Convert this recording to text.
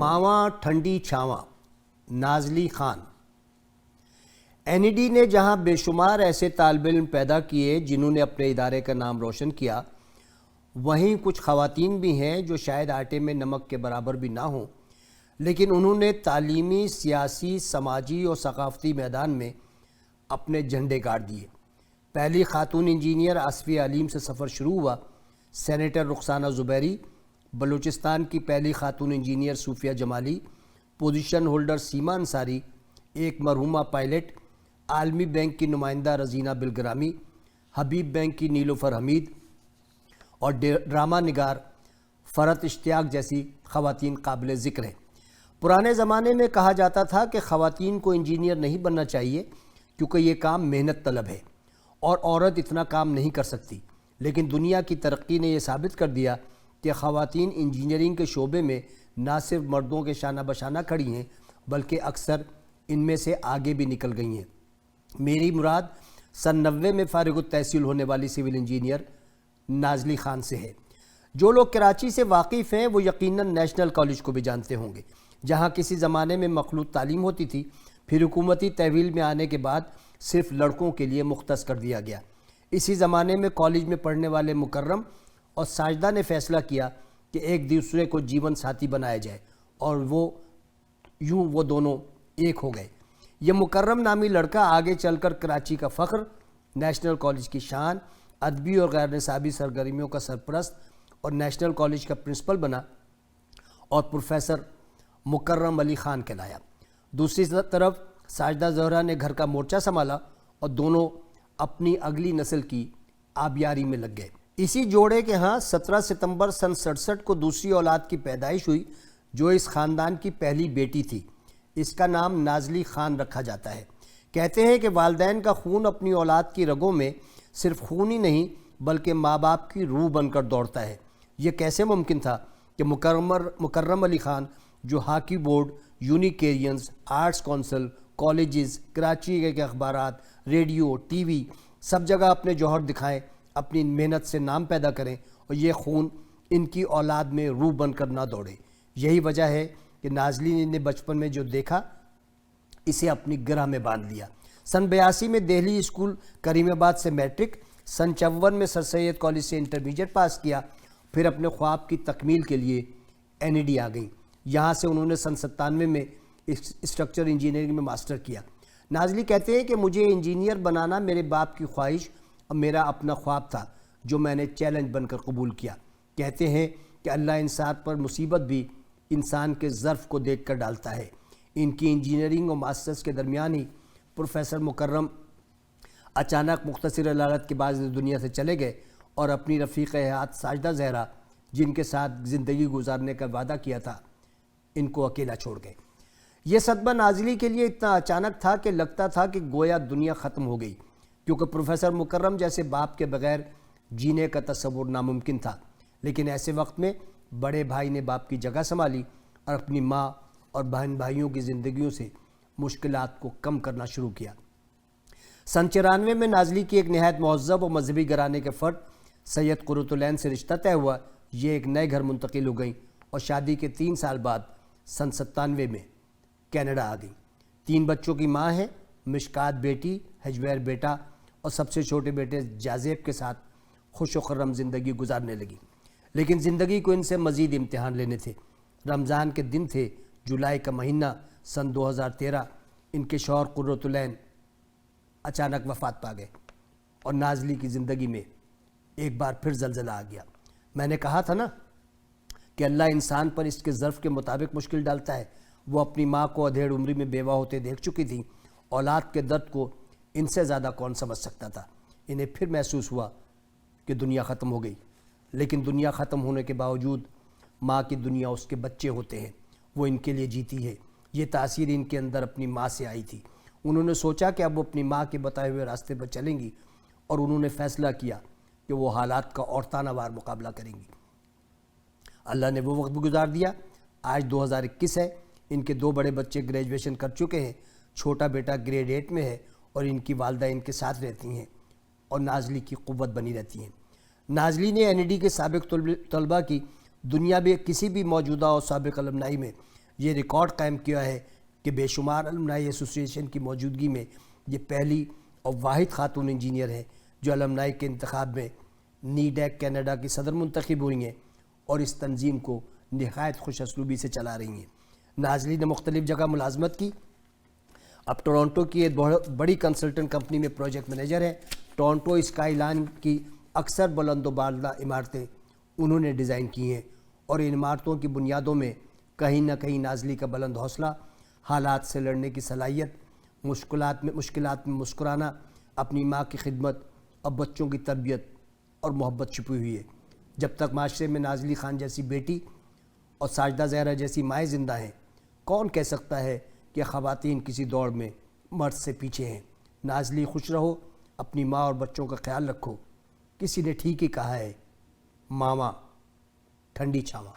मावा ठंडी छावा नाज़ली खान। NED ने जहां बेशुमार ऐसे तालिब इल्म पैदा किए जिन्होंने अपने इदारे का नाम रोशन किया, वहीं कुछ ख़वातीन भी हैं जो शायद आटे में नमक के बराबर भी ना हों, लेकिन उन्होंने तालीमी, सियासी, समाजी और सकाफ़ती मैदान में अपने झंडे गाड़ दिए। पहली खातून इंजीनियर आसफ़िया अलीम से सफ़र शुरू हुआ। सेनेटर रुखसाना ज़ुबैरी, बलूचिस्तान की पहली खातून इंजीनियर सूफिया जमाली, पोजीशन होल्डर सीमा अंसारी, एक मरहुमा पायलट, आलमी बैंक की नुमाइंदा रज़ीना बिलग्रामी, हबीब बैंक की नीलोफर हमीद और ड्रामा निगार फ़रत इश्तियाक जैसी ख़वातीन काबिल ज़िक्र हैं। पुराने ज़माने में कहा जाता था कि ख़वातीन को इंजीनियर नहीं बनना चाहिए क्योंकि ये काम मेहनत तलब है और औरत इतना काम नहीं कर सकती, लेकिन दुनिया की तरक्की ने यह साबित कर दिया कि ख़वातीन इंजीनियरिंग के शोबे में ना सिर्फ मर्दों के शाना बशाना खड़ी हैं बल्कि अक्सर इनमें से आगे भी निकल गई हैं। मेरी मुराद सन 90 में फ़ारिग तहसील होने वाली सिविल इंजीनियर नाज़ली खान से है। जो लोग कराची से वाकिफ़ हैं वो यकीनन नेशनल कॉलेज को भी जानते होंगे, जहाँ किसी ज़माने में मखलूत तालीम होती थी, फिर हुकूमती तहवील में आने के बाद सिर्फ लड़कों के लिए मुख्तस कर दिया गया। इसी ज़माने में कॉलेज में पढ़ने वाले मुकर्रम और साजदा ने फ़ैसला किया कि एक दूसरे को जीवन साथी बनाया जाए और वो दोनों एक हो गए। ये मुकर्रम नामी लड़का आगे चलकर कराची का फ़ख्र, नेशनल कॉलेज की शान, अदबी और गैर निसाबी सरगर्मियों का सरपरस्त और नेशनल कॉलेज का प्रिंसिपल बना और प्रोफेसर मुकर्रम अली ख़ान कहलाया। दूसरी तरफ साजदा ज़हरा ने घर का मोर्चा संभाला और दोनों अपनी अगली नस्ल की आबियारी में लग गए। इसी जोड़े के यहाँ 17 सितंबर सन 67 को दूसरी औलाद की पैदाइश हुई जो इस ख़ानदान की पहली बेटी थी। इसका नाम नाज़ली खान रखा जाता है। कहते हैं कि वालिदैन का खून अपनी औलाद की रगों में सिर्फ खून ही नहीं बल्कि माँ बाप की रूह बनकर दौड़ता है। ये कैसे मुमकिन था कि मुकर्रम अली ख़ान जो हॉकी बोर्ड, यूनिकेरियंस, आर्ट्स कौंसिल, कॉलेजेस, कराची के अखबारात, रेडियो, टीवी सब जगह अपने जौहर दिखाएं, अपनी मेहनत से नाम पैदा करें और ये खून इनकी औलाद में रूह बनकर ना दौड़े। यही वजह है कि नाज़ली ने बचपन में जो देखा इसे अपनी गिरह में बांध लिया। सन 82 में दिल्ली स्कूल करीमाबाद से मैट्रिक, सन 54 में सर सैयद कॉलेज से इंटरमीडिएट पास किया, फिर अपने ख्वाब की तकमील के लिए NED आ गई। यहाँ से उन्होंने सन 97 में स्ट्रक्चर इंजीनियरिंग में मास्टर किया। नाज़ली कहते हैं कि मुझे इंजीनियर बनाना मेरे बाप की ख्वाहिश और मेरा अपना ख्वाब था जो मैंने चैलेंज बनकर कबूल किया। कहते हैं कि अल्लाह इंसान पर मुसीबत भी इंसान के ज़र्फ़ को देख कर डालता है। इनकी इंजीनियरिंग और मास्टर्स के दरमियान ही प्रोफेसर मुकर्रम अचानक मुख्तसर अलालत के बाद दुनिया से चले गए और अपनी रफ़ीक़ हयात साजदा ज़हरा, जिनके साथ ज़िंदगी गुजारने का वादा किया था, इनको अकेला छोड़ गए। ये सदमा नाज़ली के लिए इतना अचानक था कि लगता था कि गोया दुनिया ख़त्म हो गई, क्योंकि प्रोफेसर मुकर्रम जैसे बाप के बग़ैर जीने का तसव्वुर नामुमकिन था। लेकिन ऐसे वक्त में बड़े भाई ने बाप की जगह संभाली और अपनी माँ और बहन भाइयों की ज़िंदगियों से मुश्किलात को कम करना शुरू किया। सन 94 में नाज़ली की एक नहायत महज़्ज़ब और मजहबी घराने के फ़र्द सैयद कुर्रतुलैन से रिश्ता तय हुआ। ये एक नए घर मुंतकिल हो गई और शादी के 3 साल बाद सन 97 में कनाडा आ गई। 3 बच्चों की माँ है, मिशकात बेटी, हजवैर बेटा और सबसे छोटे बेटे जाज़ेब के साथ खुश व खुर्रम ज़िंदगी गुजारने लगी। लेकिन ज़िंदगी को इनसे मज़ीद इम्तिहान लेने थे। रमज़ान के दिन थे, जुलाई का महीना सन 2013। इनके शौहर कुर्रतुलैन अचानक वफ़ात पा गए और नाज़ली की ज़िंदगी में एक बार फिर ज़लज़ला आ गया। मैंने कहा था ना कि अल्लाह इंसान पर इसके ज़र्फ़ के मुताबिक मुश्किल डालता है। वो अपनी माँ को अधेड़ उम्री में बेवा होते देख चुकी थी। औलाद के दर्द को इनसे ज़्यादा कौन समझ सकता था। इन्हें फिर महसूस हुआ कि दुनिया ख़त्म हो गई, लेकिन दुनिया ख़त्म होने के बावजूद माँ की दुनिया उसके बच्चे होते हैं, वो इनके लिए जीती है। ये तासीर इनके अंदर अपनी माँ से आई थी। उन्होंने सोचा कि अब वो अपनी माँ के बताए हुए रास्ते पर चलेंगी और उन्होंने फ़ैसला किया कि वो हालात का औरतानावार मुकाबला करेंगी। अल्लाह ने वो वक्त भी गुजार दिया। आज 2021 है। इनके 2 बड़े बच्चे ग्रेजुएशन कर चुके हैं। छोटा बेटा ग्रेड 8 में है और इनकी वालदा इनके साथ रहती हैं और नाज़ली की क़ुव्वत बनी रहती हैं। नाज़ली ने NED के साबिक़ तलबा की दुनिया में किसी भी मौजूदा और साबिक़ अलमनाई में یہ ریکارڈ قائم کیا ہے کہ بے شمار المنائی ایسوسی ایشن کی موجودگی میں یہ پہلی اور واحد خاتون انجینئر ہیں جو المنائی کے انتخاب میں نیڈیک کینیڈا کی صدر منتخب ہوئی ہیں اور اس تنظیم کو نہایت خوش اسلوبی سے چلا رہی ہیں۔ نازلی نے مختلف جگہ ملازمت کی، اب ٹورانٹو کی ایک بڑی کنسلٹنٹ کمپنی میں پروجیکٹ مینیجر ہے۔ ٹورانٹو اسکائی لائن کی اکثر بلند و بالا عمارتیں انہوں نے ڈیزائن کی ہیں اور ان عمارتوں کی بنیادوں میں کہیں نہ کہیں نازلی کا بلند حوصلہ، حالات سے لڑنے کی صلاحیت، مشکلات میں مسکرانا، اپنی ماں کی خدمت اور بچوں کی تربیت اور محبت چھپی ہوئی ہے۔ جب تک معاشرے میں نازلی خان جیسی بیٹی اور ساجدہ زہرا جیسی مائیں زندہ ہیں، کون کہہ سکتا ہے کہ خواتین کسی دوڑ میں مرد سے پیچھے ہیں۔ نازلی خوش رہو، اپنی ماں اور بچوں کا خیال رکھو۔ کسی نے ٹھیک ہی کہا ہے، ماما ٹھنڈی چھاواں۔